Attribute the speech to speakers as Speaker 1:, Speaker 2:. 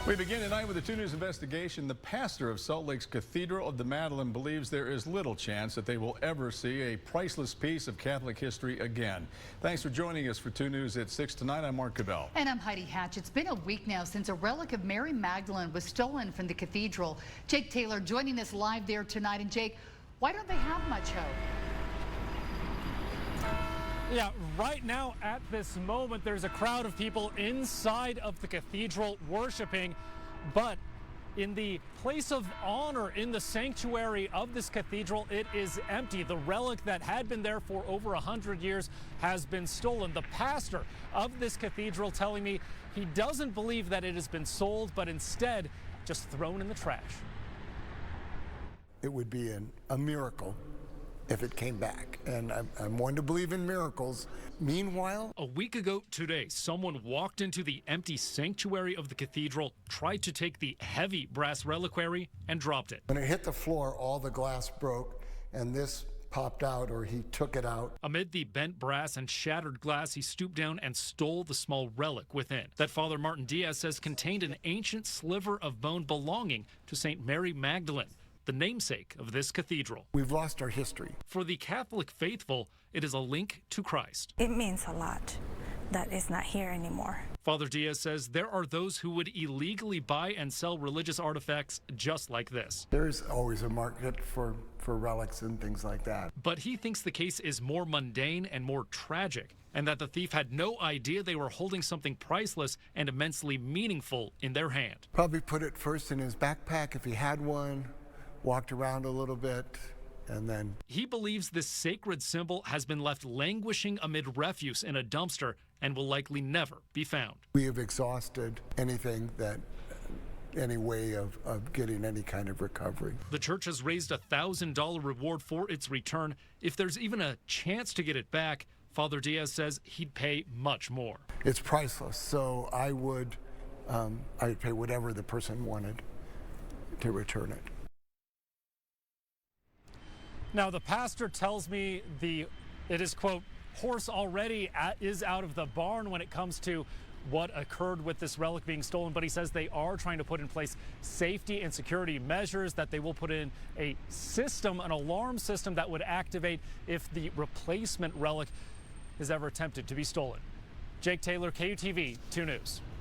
Speaker 1: We begin tonight with a 2 News investigation. The pastor of Salt Lake's Cathedral of the Madeleine believes there is little chance that they will ever see a priceless piece of Catholic history again. Thanks for joining us for 2 News at 6 tonight. I'm Mark Cavell.
Speaker 2: And I'm Heidi Hatch. It's been a week now since a relic of Mary Magdalene was stolen from the cathedral. Jake Taylor joining us live there tonight. And Jake, why don't they have much hope?
Speaker 3: Yeah, right now at this moment, there's a crowd of people inside of the cathedral worshiping, but in the place of honor in the sanctuary of this cathedral, it is empty. The relic that had been there for over 100 years has been stolen. The pastor of this cathedral telling me he doesn't believe that it has been sold, but instead just thrown in the trash.
Speaker 4: It would be a miracle if it came back, and I'm one to believe in miracles. Meanwhile,
Speaker 3: a week ago today, someone walked into the empty sanctuary of the cathedral, tried to take the heavy brass reliquary, and dropped it.
Speaker 4: when it hit the floor, all the glass broke, and this popped out, or he took it out.
Speaker 3: Amid the bent brass and shattered glass, he stooped down and stole the small relic within, that Father Martin Diaz says contained an ancient sliver of bone belonging to St. Mary Magdalene, the namesake of this cathedral.
Speaker 4: We've lost our history.
Speaker 3: For the Catholic faithful, it is a link to Christ.
Speaker 5: It means a lot that it's not here anymore.
Speaker 3: Father Diaz says there are those who would illegally buy and sell religious artifacts just like this.
Speaker 4: There's always a market for relics and things like that.
Speaker 3: But he thinks the case is more mundane and more tragic, and that the thief had no idea they were holding something priceless and immensely meaningful in their hand.
Speaker 4: Probably put it first in his backpack if he had one, walked around a little bit, and then...
Speaker 3: He believes this sacred symbol has been left languishing amid refuse in a dumpster and will likely never be found.
Speaker 4: We have exhausted anything that, any way of getting any kind of recovery.
Speaker 3: The church has raised a $1,000 reward for its return. If there's even a chance to get it back, Father Diaz says he'd pay much more.
Speaker 4: It's priceless, so I'd pay whatever the person wanted to return it.
Speaker 3: Now, the pastor tells me it is, quote, horse already is out of the barn when it comes to what occurred with this relic being stolen, but he says they are trying to put in place safety and security measures, that they will put in a system, an alarm system that would activate if the replacement relic is ever attempted to be stolen. Jake Taylor, KUTV, 2 News.